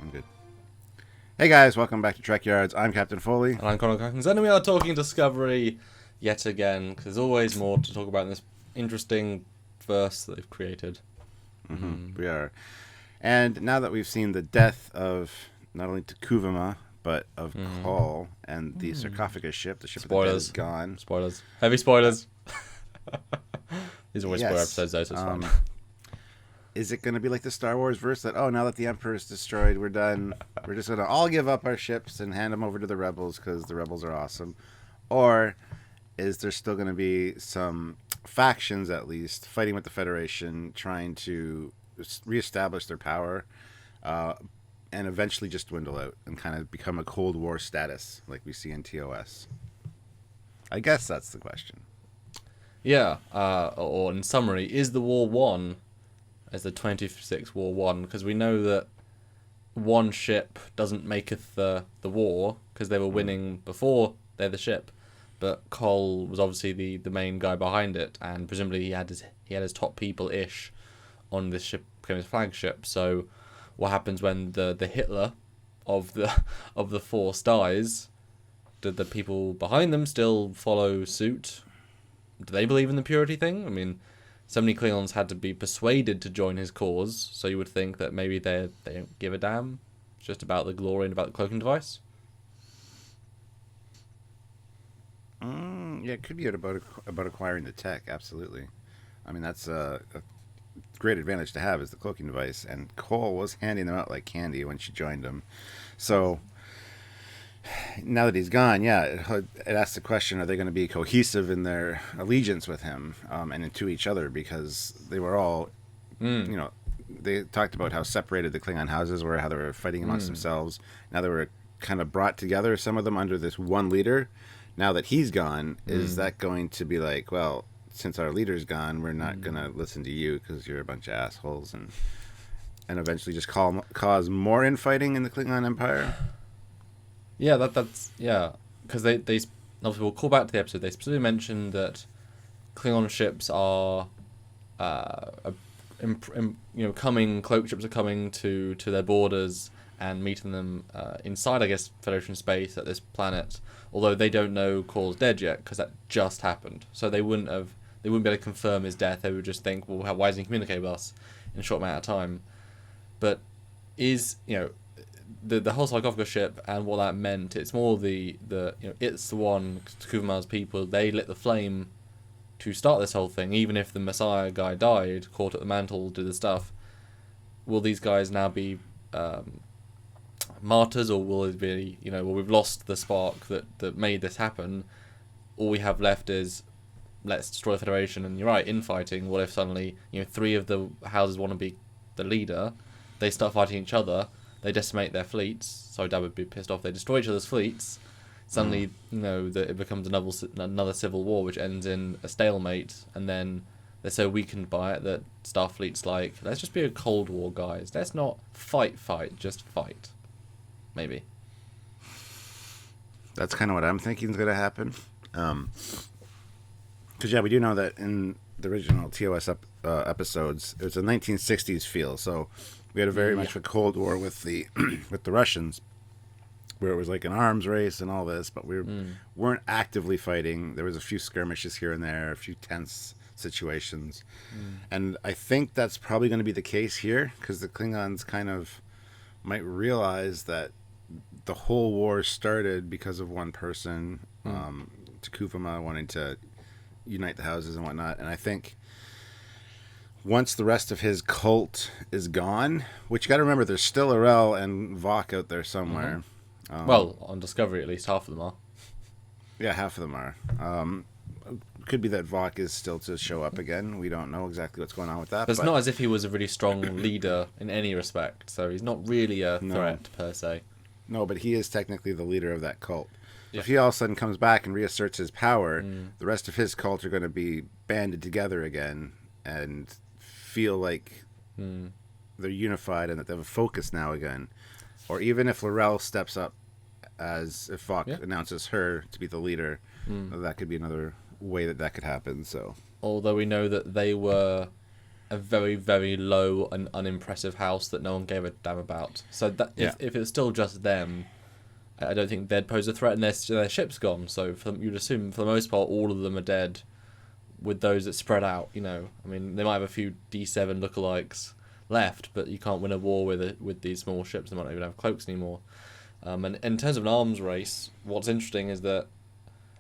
I'm good. Hey guys, welcome back to Trekyards. I'm Captain Foley. And I'm Conor Cockins, and we are talking Discovery yet again, because there's always more to talk about in this interesting verse that they've created. We are. And now that we've seen the death of not only Takuvama, but of Call and the Sarcophagus ship, the ship Spoilers. of the dead is gone. Spoilers. Heavy spoilers. These are always Yes. spoiler episodes, though, so it's fine. Is it going to be like the Star Wars verse that, oh, now that the Emperor is destroyed, we're done. We're just going to all give up our ships and hand them over to the rebels because the rebels are awesome? Or is there still going to be some factions, at least, fighting with the Federation, trying to reestablish their power and eventually just dwindle out and kind of become a Cold War status like we see in TOS? I guess that's the question. Yeah, or in summary, is the war won as the 26th war won? Because we know that one ship doesn't maketh the war, because they were winning before they're the ship. But Cole was obviously the main guy behind it, and presumably he had his top people-ish on this ship, became his flagship. So what happens when the Hitler of the Force dies? Did the people behind them still follow suit? Do they believe in the purity thing? I mean, so many Klingons had to be persuaded to join his cause, so you would think that maybe they don't give a damn. It's just about the glory and about the cloaking device. Yeah, it could be about acquiring the tech, absolutely. I mean, that's a great advantage to have, is the cloaking device, and Cole was handing them out like candy when she joined him. So now that he's gone, yeah, it asks the question, are they going to be cohesive in their allegiance with him and to each other? Because they were all, they talked about how separated the Klingon houses were, how they were fighting amongst themselves. Now they were kind of brought together, some of them under this one leader. Now that he's gone, is that going to be like, well, since our leader's gone, we're not going to listen to you because you're a bunch of assholes, and eventually just cause more infighting in the Klingon Empire? Yeah, that's because they obviously we'll call back to the episode. They specifically mentioned that Klingon ships are, coming. Cloak ships are coming to their borders and meeting them inside, I guess, Federation space at this planet. Although they don't know Call's dead yet, because that just happened. So they wouldn't be able to confirm his death. They would just think, well, why doesn't he communicate with us in a short amount of time? But is the whole Sarcophagus ship and what that meant? It's more the it's the one, Takuvama's people. They lit the flame to start this whole thing. Even if the Messiah guy died, caught at the mantle, did the stuff. Will these guys now be martyrs, or will it be, well, we've lost the spark that made this happen? All we have left is, let's destroy the Federation. And you're right, infighting. What if suddenly three of the houses want to be the leader? They start fighting each other. They decimate their fleets. So Dad would be pissed off. They destroy each other's fleets. Suddenly, that it becomes another civil war, which ends in a stalemate. And then they're so weakened by it that Starfleet's like, let's just be a Cold War, guys. Let's not fight, just fight. Maybe. That's kind of what I'm thinking is going to happen. Because, we do know that in the original TOS episodes, it was a 1960s feel. So we had a very much a Cold War with the with the Russians, where it was like an arms race and all this, but we weren't actively fighting. There was a few skirmishes here and there, a few tense situations. And I think that's probably going to be the case here, because the Klingons kind of might realize that the whole war started because of one person, Takuvama, wanting to unite the houses and whatnot. And I think once the rest of his cult is gone, which you got to remember, there's still Arel and Vok out there somewhere. Well, on Discovery, at least half of them are. Yeah, half of them are. Could be that Vok is still to show up again. We don't know exactly what's going on with that. But it's not as if he was a really strong leader in any respect, so he's not really a threat per se. No, but he is technically the leader of that cult. Yeah. If he all of a sudden comes back and reasserts his power, the rest of his cult are going to be banded together again and feel like they're unified and that they have a focus now again. Or even if L'Rell steps up, as if Vok announces her to be the leader, that could be another way that could happen. So, Although we know that they were a very, very low and unimpressive house that no one gave a damn about. So that if it's still just them, I don't think they'd pose a threat, and their ship's gone. So you'd assume, for the most part, all of them are dead, with those that spread out. You know, I mean, they might have a few D7 lookalikes left, but you can't win a war with these small ships. They might not even have cloaks anymore. And in terms of an arms race, what's interesting is that,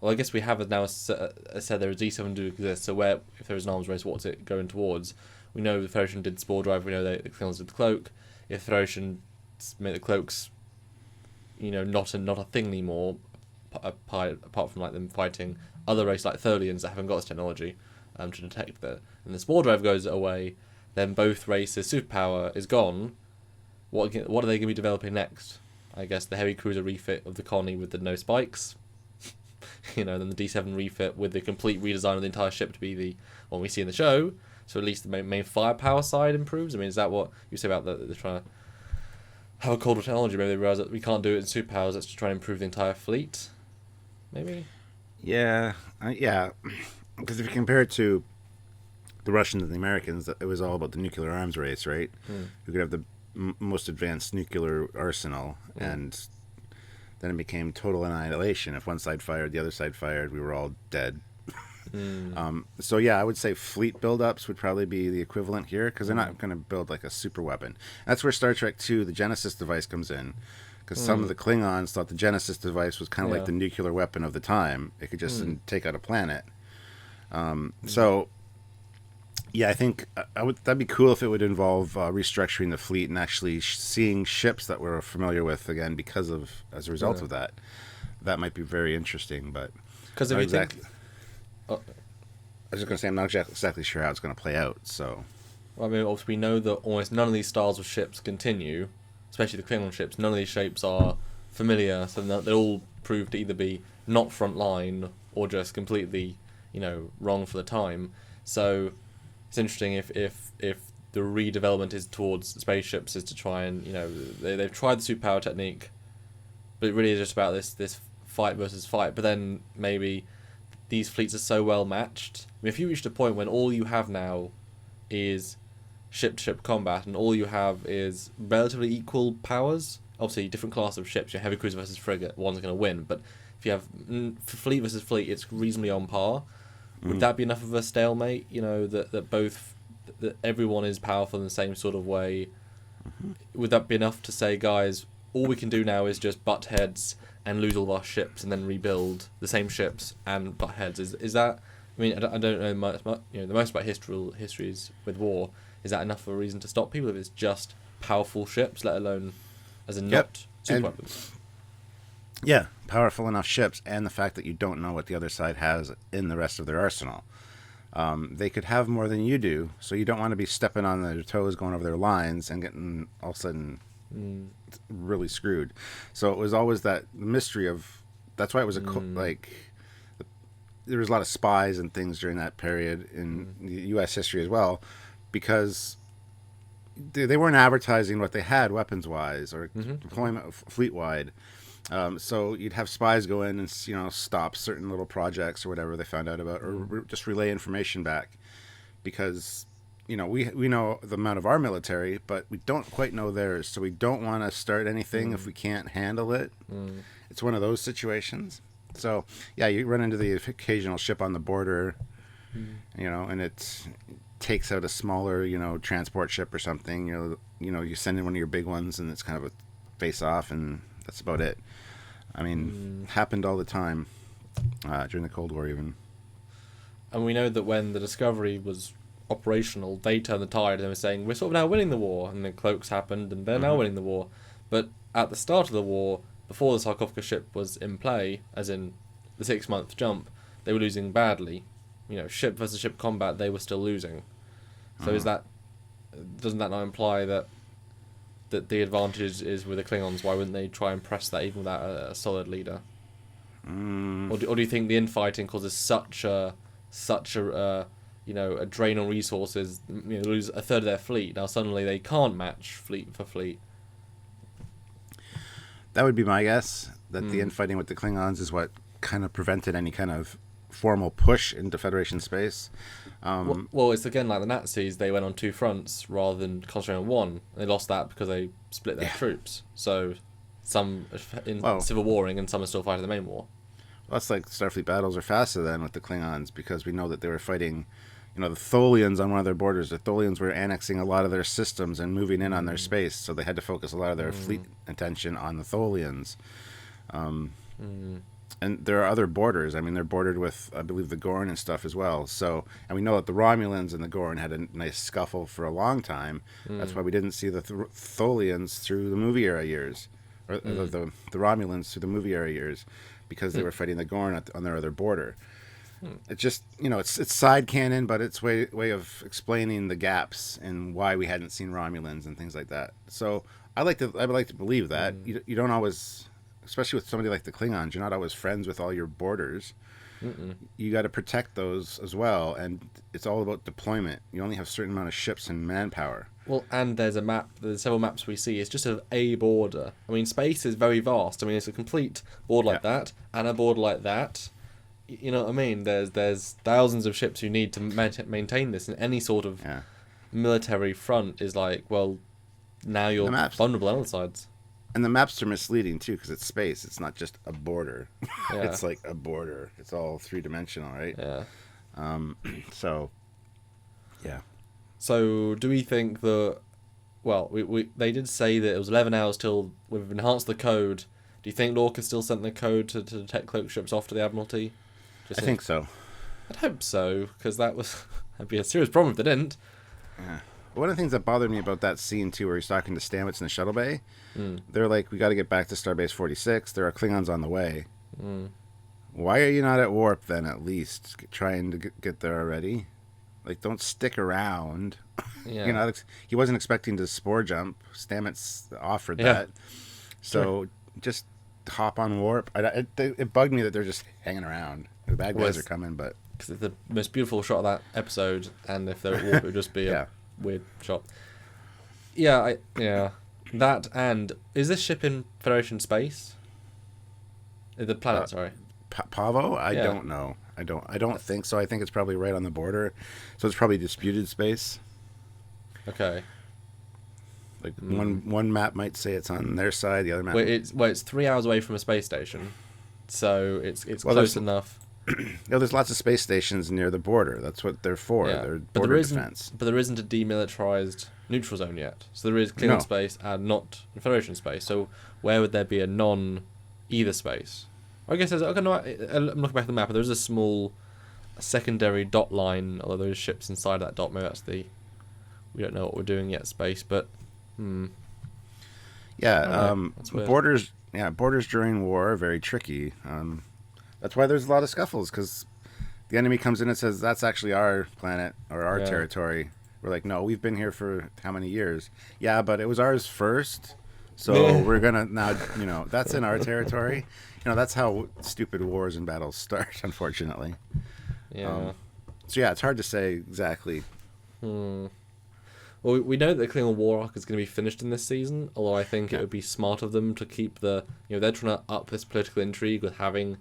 well, I guess we have now said there is D7 do exist. So where, if there is an arms race, what's it going towards? We know the Federation did Spore Drive. We know the Klingons did the Cloak. If the Federation made the Cloaks, you know, not a thing anymore, apart from like them fighting other races like Tholians that haven't got this technology to detect that, and the Spore Drive goes away, then both races' superpower is gone. What are they going to be developing next? I guess the heavy cruiser refit of the colony with the no spikes. You know, then the D7 refit with the complete redesign of the entire ship to be the one we see in the show. So at least the main firepower side improves. I mean, is that what you say about they're trying to have a Cold War technology? Maybe they realize that we can't do it in superpowers. Let's just try and improve the entire fleet. Maybe. Yeah, because if you compare it to the Russians and the Americans, it was all about the nuclear arms race, right? Who could have the most advanced nuclear arsenal, and then it became total annihilation. If one side fired, the other side fired, we were all dead. So yeah, I would say fleet buildups would probably be the equivalent here, because they're not going to build like a super weapon. That's where Star Trek II, the Genesis device, comes in. Because some of the Klingons thought the Genesis device was kind of like the nuclear weapon of the time. It could just take out a planet. So, yeah, I think that'd be cool if it would involve restructuring the fleet and actually seeing ships that we're familiar with again as a result of that. That might be very interesting. But because if you think, I was just going to say I'm not exactly sure how it's going to play out. So, well, I mean, obviously we know that almost none of these styles of ships continue. Especially the Klingon ships, none of these shapes are familiar, so they all prove to either be not frontline or just completely, you know, wrong for the time. So it's interesting if the redevelopment is towards spaceships, is to try and, you know, they've tried the superpower technique, but it really is just about this fight versus fight. But then maybe these fleets are so well matched. I mean, if you reached a point when all you have now is ship-to-ship combat, and all you have is relatively equal powers. Obviously, different class of ships. Your heavy cruiser versus frigate, one's going to win. But if you have fleet versus fleet, it's reasonably on par. Would that be enough of a stalemate? You know, that everyone is powerful in the same sort of way. Would that be enough to say, guys, all we can do now is just butt heads and lose all of our ships, and then rebuild the same ships and butt heads? Is that? I mean, I don't know much. You know, the most about histories with war. Is that enough of a reason to stop people if it's just powerful ships, let alone as in not super weapons? Yeah, powerful enough ships, and the fact that you don't know what the other side has in the rest of their arsenal. They could have more than you do, so you don't want to be stepping on their toes, going over their lines, and getting all of a sudden really screwed. So it was always that mystery of. That's why it was there was a lot of spies and things during that period in U.S. history as well. Because they weren't advertising what they had weapons-wise or deployment fleet-wide. So you'd have spies go in and, you know, stop certain little projects or whatever they found out about, or just relay information back. Because, you know, we know the amount of our military, but we don't quite know theirs. So we don't want to start anything if we can't handle it. It's one of those situations. So, yeah, you run into the occasional ship on the border, you know, and it takes out a smaller, you know, transport ship or something. You know, you send in one of your big ones, and it's kind of a face-off, and that's about it. I mean, happened all the time during the Cold War, even. And we know that when the Discovery was operational, they turned the tide and they were saying, we're sort of now winning the war, and the Cloaks happened, and they're now winning the war. But at the start of the war, before the Sarcophagus ship was in play, as in the 6-month jump, they were losing badly. You know, ship versus ship combat, they were still losing. So doesn't that not imply that the advantage is with the Klingons? Why wouldn't they try and press that even without a solid leader? Or do you think the infighting causes such a you know, a drain on resources? You know, lose a third of their fleet. Now suddenly they can't match fleet for fleet. That would be my guess. That the infighting with the Klingons is what kind of prevented any kind of formal push into Federation space. Well, it's again like the Nazis. They went on two fronts rather than concentrating on one. They lost that because they split their troops. So some in civil warring and some are still fighting the main war. That's like Starfleet battles are faster than with the Klingons because we know that they were fighting, the Tholians on one of their borders. The Tholians were annexing a lot of their systems and moving in on their space, so they had to focus a lot of their fleet attention on the Tholians. And there are other borders. I mean, they're bordered with, I believe, the Gorn and stuff as well. So, and we know that the Romulans and the Gorn had a nice scuffle for a long time. That's why we didn't see the Tholians through the movie era years, or the Romulans through the movie era years, because they were fighting the Gorn on their other border. It's just, it's side canon, but it's way of explaining the gaps and why we hadn't seen Romulans and things like that. So I would like to believe that you don't always. Especially with somebody like the Klingons, you're not always friends with all your borders. You got to protect those as well, and it's all about deployment. You only have a certain amount of ships and manpower. Well, and there's several maps we see. It's just a border. I mean, space is very vast. I mean, it's a complete board like that, and a board like that. You know what I mean? There's thousands of ships you need to maintain this, and any sort of military front is like, well, now you're vulnerable on other sides. And the maps are misleading, too, because it's space. It's not just a border. Yeah. It's like a border. It's all three-dimensional, right? Yeah. So, yeah. So, do we think that... Well, they did say that it was 11 hours till we've enhanced the code. Do you think Lorca still sent the code to detect cloak ships off to the Admiralty? I think so. I'd hope so, because that'd be a serious problem if they didn't. Yeah. One of the things that bothered me about that scene, too, where he's talking to Stamets in the shuttle bay, they're like, we got to get back to Starbase 46. There are Klingons on the way. Why are you not at warp, then, at least? Trying to get there already? Like, don't stick around. Yeah. He wasn't expecting to spore jump. Stamets offered that. So, just hop on warp. It bugged me that they're just hanging around. The bad guys are coming, but... Because it's the most beautiful shot of that episode, and if they're at warp, it would just be a weird shot. Yeah, that, and is this ship in Federation space? The planet, sorry. Pavo? I don't know. I don't think so. I think it's probably right on the border. So it's probably disputed space. Okay. Like one map might say it's on their side, the other map. It's 3 hours away from a space station, so it's close enough. There's lots of space stations near the border. That's what they're for. Yeah. They're border defense. But there isn't a demilitarized neutral zone yet. So there is Klingon space and not Federation space. So where would there be a non-either space? I guess I'm looking back at the map, but there's a small secondary dot line, although there's ships inside that dot. Maybe that's we don't know what we're doing yet, space, but... Yeah, that's weird. Borders during war are very tricky. That's why there's a lot of scuffles, because the enemy comes in and says, that's actually our planet or our territory. We're like, no, we've been here for how many years? Yeah, but it was ours first, so we're going to now, that's in our territory. That's how stupid wars and battles start, unfortunately. Yeah. So, it's hard to say exactly. Well, we know that the Klingon war arc is going to be finished in this season, although I think it would be smart of them to keep they're trying to up this political intrigue with having...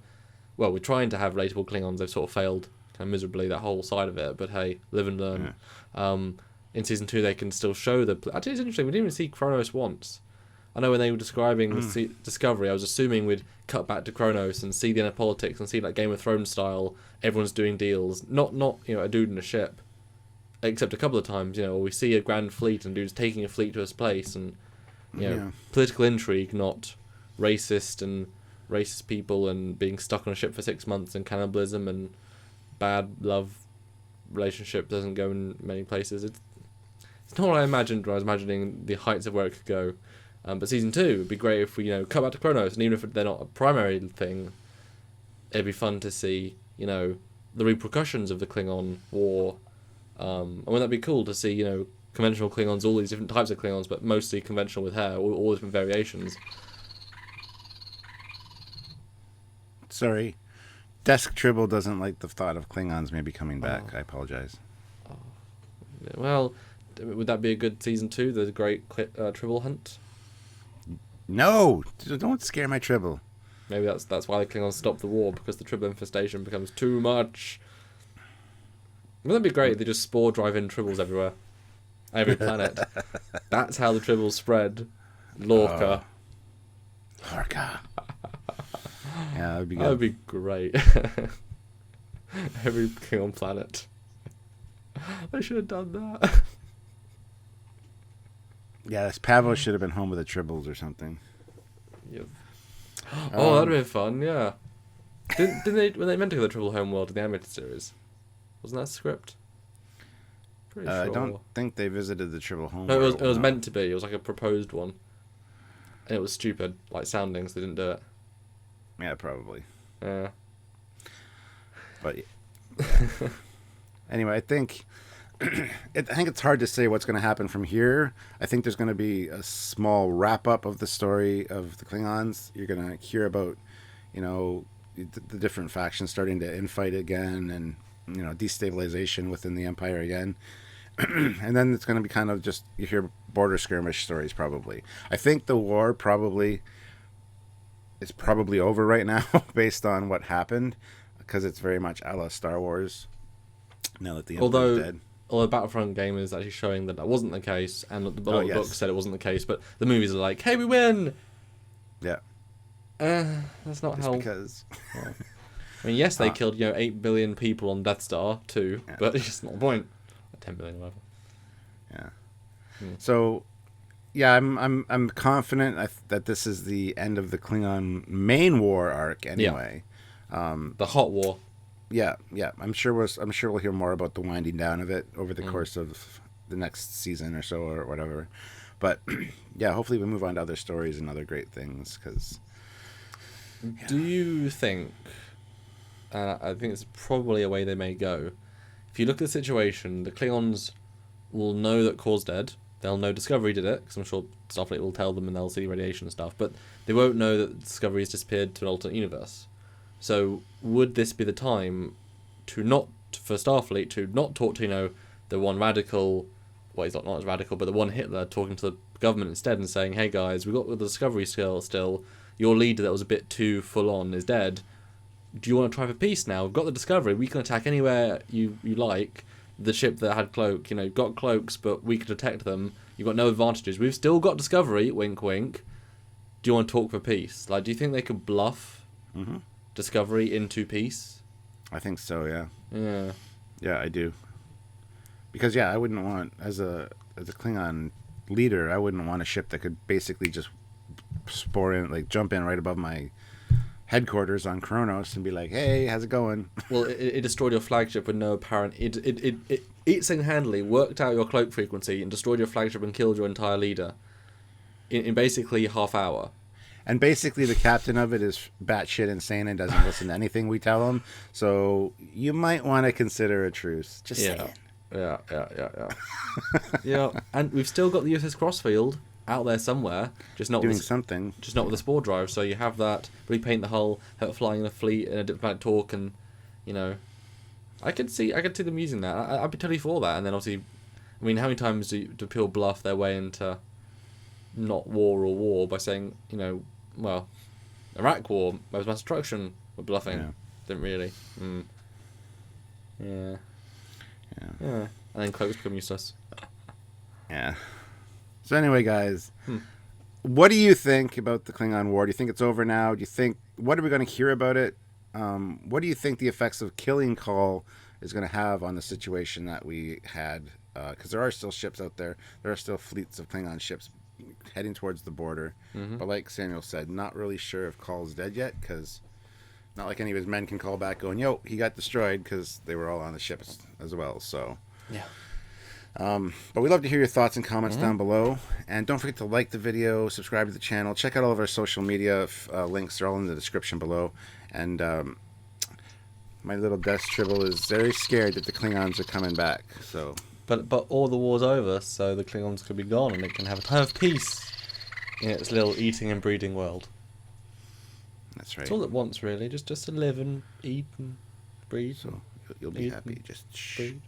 Well, we're trying to have relatable Klingons. They've sort of failed kind of miserably, that whole side of it. But hey, live and learn. Yeah. In Season 2, they can still show the... Actually, it's interesting. We didn't even see Kronos once. I know when they were describing Discovery, I was assuming we'd cut back to Kronos and see the inner politics and see, like, Game of Thrones style, everyone's doing deals. Not a dude in a ship. Except a couple of times, we see a grand fleet and dudes taking a fleet to his place and, political intrigue, not racist people and being stuck on a ship for 6 months and cannibalism and bad love relationship doesn't go in many places. It's not what I imagined when I was imagining the heights of where it could go. But Season 2 would be great if we, cut back to Kronos, and even if they're not a primary thing, it'd be fun to see, the repercussions of the Klingon war. And wouldn't that be cool to see, conventional Klingons, all these different types of Klingons, but mostly conventional with hair, all different variations. Sorry. Desk Tribble doesn't like the thought of Klingons maybe coming back. I apologize. Well, would that be a good Season 2, the great Tribble hunt? No! Don't scare my Tribble. Maybe that's why the Klingons stopped the war, because the Tribble infestation becomes too much. Wouldn't that be great if they just spore drive in tribbles everywhere? Every planet. That's how the tribbles spread. Lorca. Lorca. Yeah, that'd be good. That would be great. Every Klingon planet. I should have done that. Yeah, this Pavo should have been home with the tribbles or something. Yep. Oh, that'd have been fun, yeah. Didn't they, when they meant to go to the Tribble Homeworld in the animated series? Wasn't that a script? Pretty sure. I don't think they visited the Tribble home. No, it was meant to be. It was like a proposed one. And it was stupid, like sounding, so they didn't do it. Yeah, probably. Yeah. But yeah. Anyway, I think it's hard to say what's going to happen from here. I think there's going to be a small wrap up of the story of the Klingons. You're going to hear about, the different factions starting to infight again, and destabilization within the Empire again. And then it's going to be kind of just, you hear border skirmish stories probably. I think the war is probably over right now based on what happened, because it's very much a la Star Wars now that the Emperor's dead. Although Battlefront game is actually showing that was—not the case, and the books said it wasn't the case, but the movies are like, hey, we win! Yeah. That's not how... because... Well, I mean, yes, they killed 8 billion people on Death Star too, but it's just not the point. 10 billion, whatever. Yeah. So, yeah, I'm confident that this is the end of the Klingon main war arc. Anyway, the hot war. Yeah. I'm sure we'll hear more about the winding down of it over the course of the next season or so or whatever. But yeah, hopefully we move on to other stories and other great things. Because do you think? I think it's probably a way they may go. If you look at the situation, the Klingons will know that Kor's dead. They'll know Discovery did it, because I'm sure Starfleet will tell them and they'll see radiation and stuff. But they won't know that Discovery has disappeared to an alternate universe. So would this be the time for Starfleet to not talk to, the one radical, well, he's not as radical, but the one Hitler talking to the government instead and saying, hey guys, we've got the Discovery still. Your leader that was a bit too full on is dead. Do you want to try for peace now? We've got the Discovery. We can attack anywhere you like. The ship that had cloak, got cloaks, but we could detect them. You've got no advantages. We've still got Discovery, wink, wink. Do you want to talk for peace? Like, do you think they could bluff Discovery into peace? I think so, yeah. Yeah. Yeah, I do. Because, I wouldn't want, as a Klingon leader, I wouldn't want a ship that could basically just jump in right above my headquarters on Kronos and be like, hey, how's it going? Well, it destroyed your flagship with no apparent... It single-handedly worked out your cloak frequency and destroyed your flagship and killed your entire leader in basically half hour. And basically the captain of it is batshit insane and doesn't listen to anything we tell him. So you might want to consider a truce. Just saying. Yeah. Yeah, and we've still got the USS Crossfield out there somewhere, just not doing with something, just not with the spore drive. So you have that, repaint the hull, have it flying in a fleet in a diplomatic talk, and I could see them using that. I'd be totally for that. And then obviously, I mean, how many times do people bluff their way into not war by saying, well, Iraq war, mass destruction, we're bluffing. Yeah. Didn't really. Yeah. And then cloaks become useless. Yeah. So anyway, guys, what do you think about the Klingon War? Do you think it's over now? What are we going to hear about it? What do you think the effects of killing Call is going to have on the situation that we had? Because there are still ships out there. There are still fleets of Klingon ships heading towards the border. But like Samuel said, not really sure if Call's dead yet, because not like any of his men can call back going, yo, he got destroyed, because they were all on the ships as well. So yeah. But we'd love to hear your thoughts and comments down below. And don't forget to like the video, subscribe to the channel, check out all of our social media links. They're all in the description below. And my little Death Tribble is very scared that the Klingons are coming back. So, But all the war's over, so the Klingons could be gone and it can have a time of peace in its little eating and breeding world. That's right. It's all it wants, really. Just to live and eat and breed. So you'll be happy. Just breed.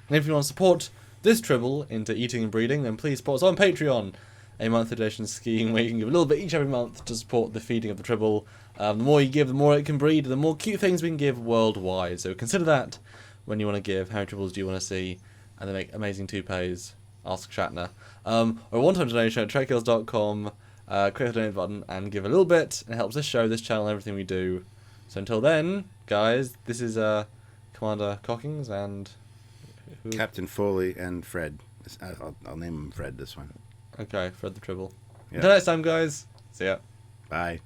And if you want to support this Tribble into eating and breeding, then please support us on Patreon, a monthly donation scheme where you can give a little bit each every month to support the feeding of the Tribble. The more you give, the more it can breed, the more cute things we can give worldwide. So consider that when you want to give, how many triples do you want to see, and they make amazing toupees. Ask Shatner. Or a one-time donation at Trekyards.com. Click the donate button and give a little bit. And it helps this show, this channel, everything we do. So until then, guys, this is Commander Cockings and... Captain Foley and Fred. I'll name him Fred this one. Okay, Fred the Tribble. Yeah. Until next time, guys. See ya. Bye.